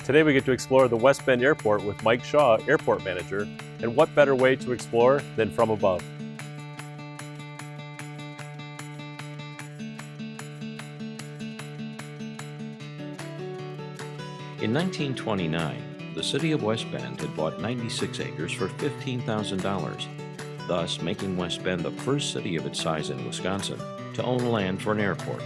Today we get to explore the West Bend Airport with Mike Shaw, Airport Manager, and what better way to explore than from above. In 1929, the city of West Bend had bought 96 acres for $15,000, thus making West Bend the first city of its size in Wisconsin to own land for an airport.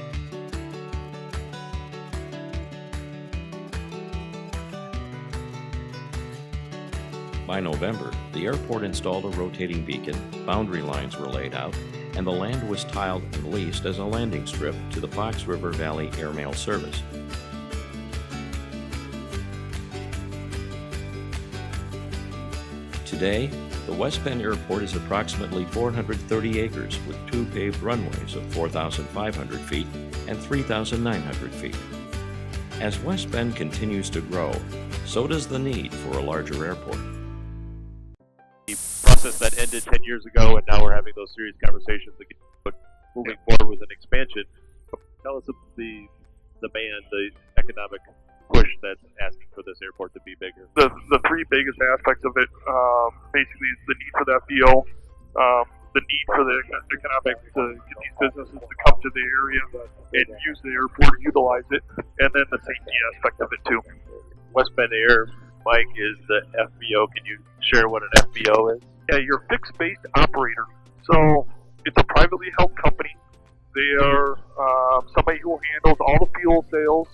By November, the airport installed a rotating beacon, boundary lines were laid out, and the land was tiled and leased as a landing strip to the Fox River Valley Airmail Service. Today, the West Bend Airport is approximately 430 acres with 2 paved runways of 4,500 feet and 3,900 feet. As West Bend continues to grow, so does the need for a larger airport. The process that ended 10 years ago, and now we're having those serious conversations again, moving forward with an expansion. Tell us the demand, the economic push that's asking for this airport to be bigger. The three biggest aspects of it basically is the need for the FBO, the need for the economic to get these businesses to come to the area and use the airport, utilize it, and then the safety aspect of it too. West Bend Air, Mike, is the FBO. Can you share what an FBO is? Yeah, you're a fixed-based operator. So it's a privately held company. They are somebody who handles all the fuel sales.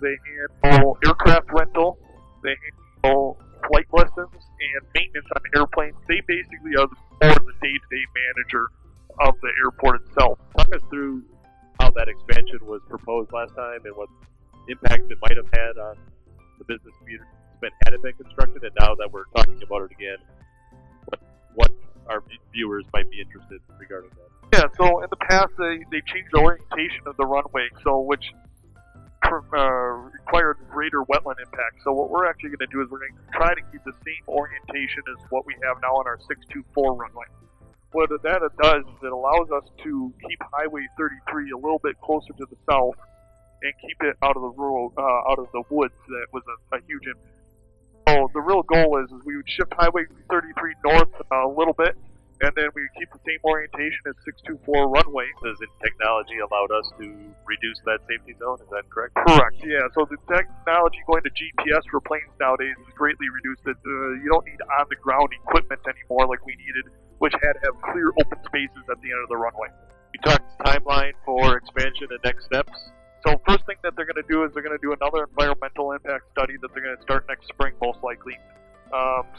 They handle aircraft rental. They handle flight lessons and maintenance on airplanes. They basically are more the day-to-day manager of the airport itself. Talk us through how that expansion was proposed last time and what impact it might have had on the business community had it been constructed, and now that we're talking about it again, what our viewers might be interested in regarding that. Yeah, so in the past they changed the orientation of the runway, so which required greater wetland impact. So what we're actually going to do is we're going to try to keep the same orientation as what we have now on our 624 runway. What that does is it allows us to keep Highway 33 a little bit closer to the south and keep it out of the rural, out of the woods. That was a huge impact. So the real goal is we would shift Highway 33 north a little bit, and then we would keep the same orientation as 624 runway. Does technology allowed us to reduce that safety zone? Is that correct? Correct, yeah. So the technology going to GPS for planes nowadays has greatly reduced it. You don't need on-the-ground equipment anymore like we needed, which had to have clear open spaces at the end of the runway. You talked timeline for expansion and next steps. So first thing that they're going to do is they're going to do another environmental impact study that they're going to start next spring, most likely.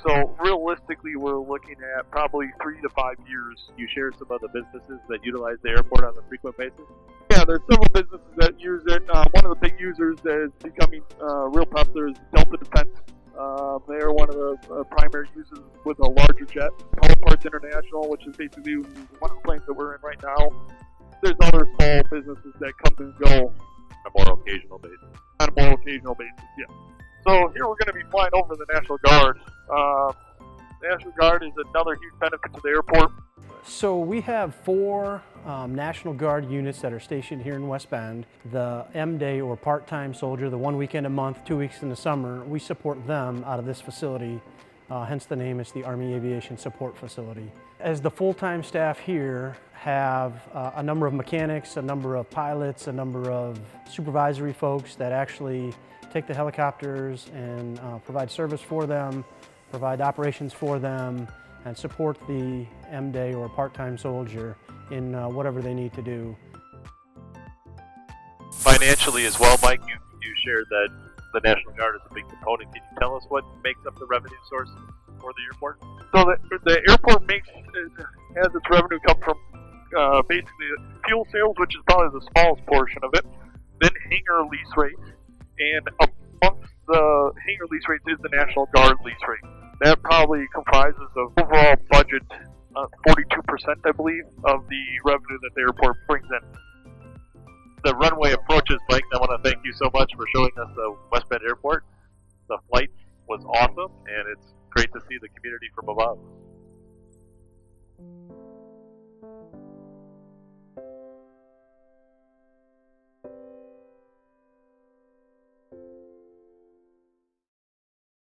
So realistically, we're looking at probably 3 to 5 years. You share some of the businesses that utilize the airport on a frequent basis? Yeah, there's several businesses that use it. One of the big users that is becoming real popular is Delta Defense. They are one of the primary users with a larger jet. Power Parts International, which is basically one of the planes that we're in right now. There's other small businesses that come and go. On a more occasional basis. On a more occasional basis, yeah. So here we're going to be flying over the National Guard. The National Guard is another huge benefit to the airport. So we have 4 National Guard units that are stationed here in West Bend. The M-Day or part-time soldier, the 1 weekend a month, 2 weeks in the summer, we support them out of this facility. Hence the name is the Army Aviation Support Facility. As the full-time staff here have a number of mechanics, a number of pilots, a number of supervisory folks that actually take the helicopters and provide service for them, provide operations for them, and support the M-Day or part-time soldier in whatever they need to do. Financially as well, Mike, you shared that the National Guard is a big component. Can you tell us what makes up the revenue source for the airport? So the airport has its revenue come from basically fuel sales, which is probably the smallest portion of it, then hangar lease rates, and amongst the hangar lease rates is the National Guard lease rate. That probably comprises of overall budget 42%, I believe, of the revenue that the airport brings in. The runway approaches, Mike. I want to thank you so much for showing us the West Bend Airport. The flight was awesome, and it's great to see the community from above.